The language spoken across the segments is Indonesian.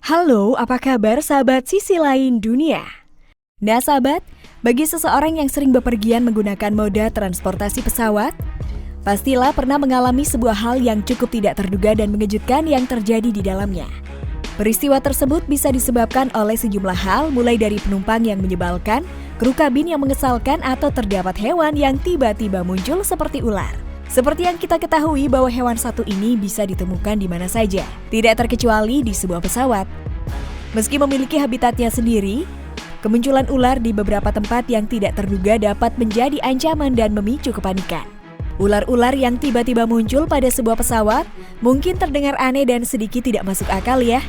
Halo, apa kabar sahabat sisi lain dunia? Nah sahabat, bagi seseorang yang sering bepergian menggunakan moda transportasi pesawat, pastilah pernah mengalami sebuah hal yang cukup tidak terduga dan mengejutkan yang terjadi di dalamnya. Peristiwa tersebut bisa disebabkan oleh sejumlah hal, mulai dari penumpang yang menyebalkan, kru kabin yang mengesalkan, atau terdapat hewan yang tiba-tiba muncul seperti ular. Seperti yang kita ketahui bahwa hewan satu ini bisa ditemukan di mana saja, tidak terkecuali di sebuah pesawat. Meski memiliki habitatnya sendiri, kemunculan ular di beberapa tempat yang tidak terduga dapat menjadi ancaman dan memicu kepanikan. Ular-ular yang tiba-tiba muncul pada sebuah pesawat mungkin terdengar aneh dan sedikit tidak masuk akal ya.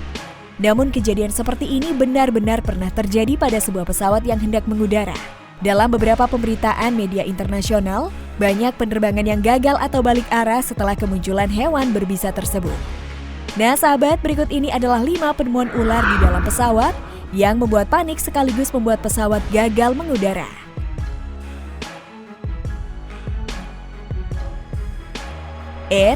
Namun kejadian seperti ini benar-benar pernah terjadi pada sebuah pesawat yang hendak mengudara. Dalam beberapa pemberitaan media internasional, banyak penerbangan yang gagal atau balik arah setelah kemunculan hewan berbisa tersebut. Nah sahabat, berikut ini adalah 5 penemuan ular di dalam pesawat yang membuat panik sekaligus membuat pesawat gagal mengudara.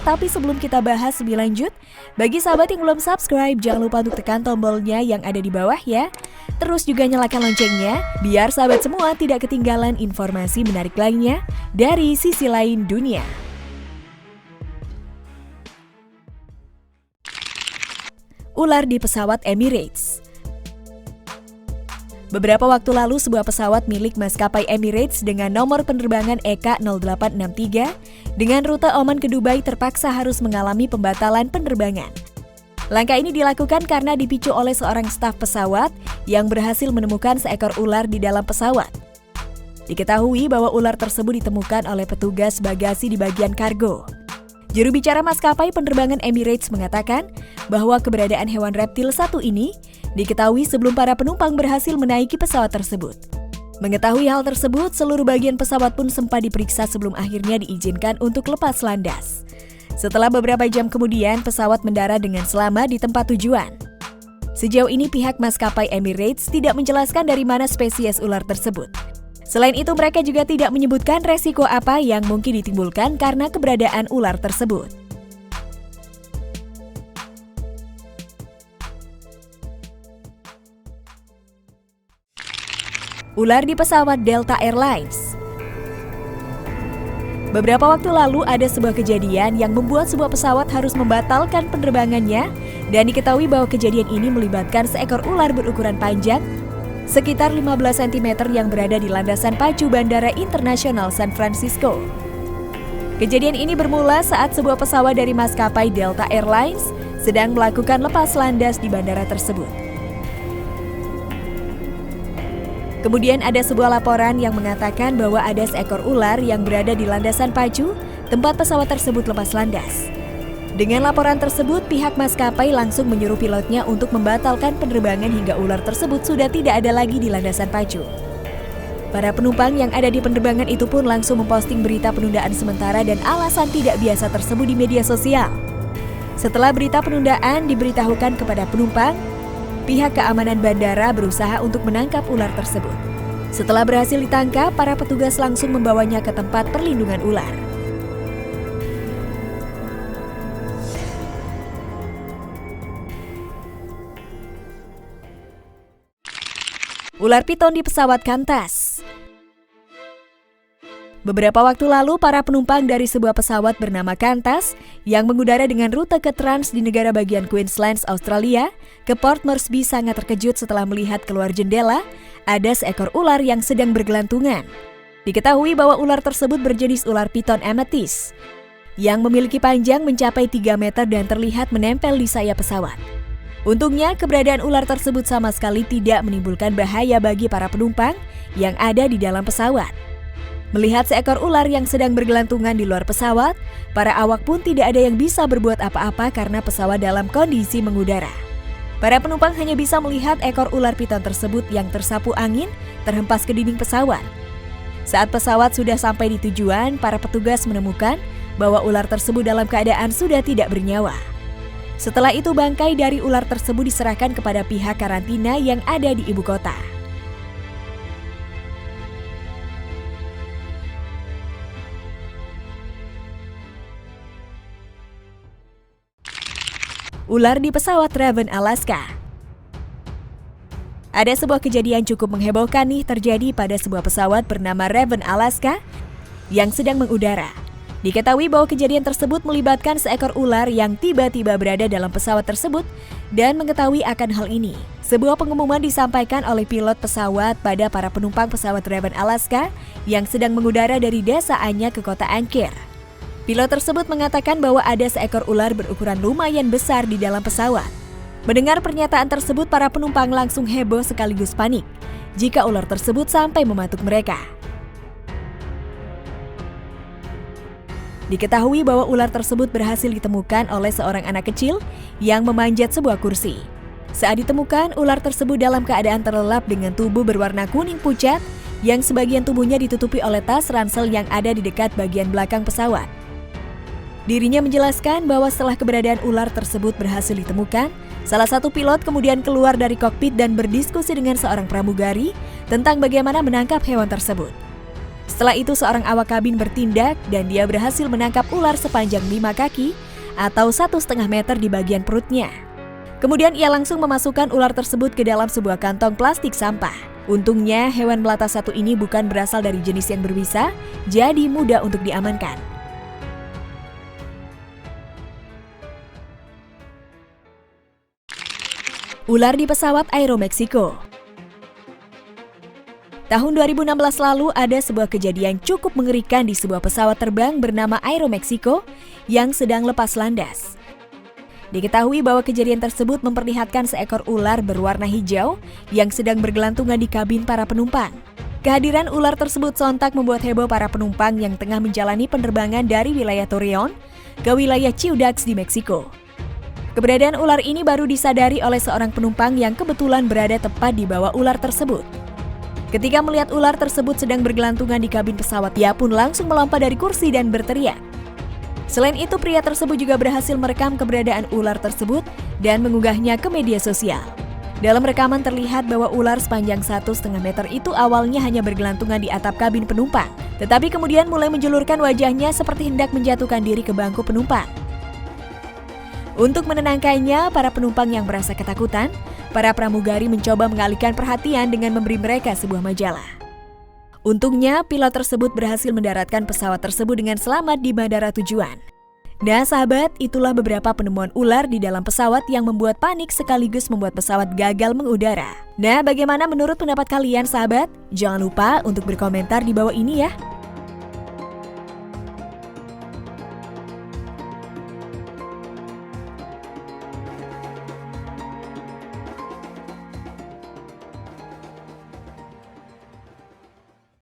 Tapi sebelum kita bahas lebih lanjut, bagi sahabat yang belum subscribe, jangan lupa untuk tekan tombolnya yang ada di bawah ya. Terus juga nyalakan loncengnya, biar sahabat semua tidak ketinggalan informasi menarik lainnya dari sisi lain dunia. Ular di pesawat Emirates. Beberapa waktu lalu, sebuah pesawat milik maskapai Emirates dengan nomor penerbangan EK0863 dengan rute Oman ke Dubai terpaksa harus mengalami pembatalan penerbangan. Langkah ini dilakukan karena dipicu oleh seorang staf pesawat yang berhasil menemukan seekor ular di dalam pesawat. Diketahui bahwa ular tersebut ditemukan oleh petugas bagasi di bagian kargo. Juru bicara maskapai penerbangan Emirates mengatakan bahwa keberadaan hewan reptil satu ini diketahui sebelum para penumpang berhasil menaiki pesawat tersebut. Mengetahui hal tersebut, seluruh bagian pesawat pun sempat diperiksa sebelum akhirnya diizinkan untuk lepas landas. Setelah beberapa jam kemudian, pesawat mendarat dengan selamat di tempat tujuan. Sejauh ini pihak maskapai Emirates tidak menjelaskan dari mana spesies ular tersebut. Selain itu, mereka juga tidak menyebutkan resiko apa yang mungkin ditimbulkan karena keberadaan ular tersebut. Ular di pesawat Delta Airlines. Beberapa waktu lalu ada sebuah kejadian yang membuat sebuah pesawat harus membatalkan penerbangannya, dan diketahui bahwa kejadian ini melibatkan seekor ular berukuran panjang sekitar 15 cm yang berada di landasan pacu Bandara Internasional San Francisco. Kejadian ini bermula saat sebuah pesawat dari maskapai Delta Airlines sedang melakukan lepas landas di bandara tersebut. Kemudian ada sebuah laporan yang mengatakan bahwa ada seekor ular yang berada di landasan pacu tempat pesawat tersebut lepas landas. Dengan laporan tersebut, pihak maskapai langsung menyuruh pilotnya untuk membatalkan penerbangan hingga ular tersebut sudah tidak ada lagi di landasan pacu. Para penumpang yang ada di penerbangan itu pun langsung memposting berita penundaan sementara dan alasan tidak biasa tersebut di media sosial. Setelah berita penundaan diberitahukan kepada penumpang, pihak keamanan bandara berusaha untuk menangkap ular tersebut. Setelah berhasil ditangkap, para petugas langsung membawanya ke tempat perlindungan ular. Ular piton di pesawat Qantas. Beberapa waktu lalu, para penumpang dari sebuah pesawat bernama Qantas yang mengudara dengan rute ke Trans di negara bagian Queensland, Australia, ke Port Moresby sangat terkejut setelah melihat keluar jendela ada seekor ular yang sedang bergelantungan. Diketahui bahwa ular tersebut berjenis ular piton amethyst yang memiliki panjang mencapai 3 meter dan terlihat menempel di sayap pesawat. Untungnya, keberadaan ular tersebut sama sekali tidak menimbulkan bahaya bagi para penumpang yang ada di dalam pesawat. Melihat seekor ular yang sedang bergelantungan di luar pesawat, para awak pun tidak ada yang bisa berbuat apa-apa karena pesawat dalam kondisi mengudara. Para penumpang hanya bisa melihat ekor ular piton tersebut yang tersapu angin terhempas ke dinding pesawat. Saat pesawat sudah sampai di tujuan, para petugas menemukan bahwa ular tersebut dalam keadaan sudah tidak bernyawa. Setelah itu, bangkai dari ular tersebut diserahkan kepada pihak karantina yang ada di ibu kota. Ular di pesawat Raven Alaska. Ada sebuah kejadian cukup menghebohkan nih terjadi pada sebuah pesawat bernama Raven Alaska yang sedang mengudara. Diketahui bahwa kejadian tersebut melibatkan seekor ular yang tiba-tiba berada dalam pesawat tersebut dan mengetahui akan hal ini. Sebuah pengumuman disampaikan oleh pilot pesawat pada para penumpang pesawat Raven Alaska yang sedang mengudara dari desa Anya ke kota Anchor. Pilot tersebut mengatakan bahwa ada seekor ular berukuran lumayan besar di dalam pesawat. Mendengar pernyataan tersebut, para penumpang langsung heboh sekaligus panik jika ular tersebut sampai mematuk mereka. Diketahui bahwa ular tersebut berhasil ditemukan oleh seorang anak kecil yang memanjat sebuah kursi. Saat ditemukan, ular tersebut dalam keadaan terlelap dengan tubuh berwarna kuning pucat yang sebagian tubuhnya ditutupi oleh tas ransel yang ada di dekat bagian belakang pesawat. Dirinya menjelaskan bahwa setelah keberadaan ular tersebut berhasil ditemukan, salah satu pilot kemudian keluar dari kokpit dan berdiskusi dengan seorang pramugari tentang bagaimana menangkap hewan tersebut. Setelah itu seorang awak kabin bertindak dan dia berhasil menangkap ular sepanjang 5 kaki atau 1,5 meter di bagian perutnya. Kemudian ia langsung memasukkan ular tersebut ke dalam sebuah kantong plastik sampah. Untungnya hewan melata satu ini bukan berasal dari jenis yang berbisa, jadi mudah untuk diamankan. Ular di pesawat Aeromexico. Tahun 2016 lalu ada sebuah kejadian cukup mengerikan di sebuah pesawat terbang bernama Aeromexico yang sedang lepas landas. Diketahui bahwa kejadian tersebut memperlihatkan seekor ular berwarna hijau yang sedang bergelantungan di kabin para penumpang. Kehadiran ular tersebut sontak membuat heboh para penumpang yang tengah menjalani penerbangan dari wilayah Torreon ke wilayah Ciudad di Meksiko. Keberadaan ular ini baru disadari oleh seorang penumpang yang kebetulan berada tepat di bawah ular tersebut. Ketika melihat ular tersebut sedang bergelantungan di kabin pesawat, ia pun langsung melompat dari kursi dan berteriak. Selain itu, pria tersebut juga berhasil merekam keberadaan ular tersebut dan mengunggahnya ke media sosial. Dalam rekaman terlihat bahwa ular sepanjang 1,5 meter itu awalnya hanya bergelantungan di atap kabin penumpang, tetapi kemudian mulai menjulurkan wajahnya seperti hendak menjatuhkan diri ke bangku penumpang. Untuk menenangkannya, para penumpang yang merasa ketakutan, para pramugari mencoba mengalihkan perhatian dengan memberi mereka sebuah majalah. Untungnya, pilot tersebut berhasil mendaratkan pesawat tersebut dengan selamat di bandara tujuan. Nah sahabat, itulah beberapa penemuan ular di dalam pesawat yang membuat panik sekaligus membuat pesawat gagal mengudara. Nah, bagaimana menurut pendapat kalian sahabat? Jangan lupa untuk berkomentar di bawah ini ya.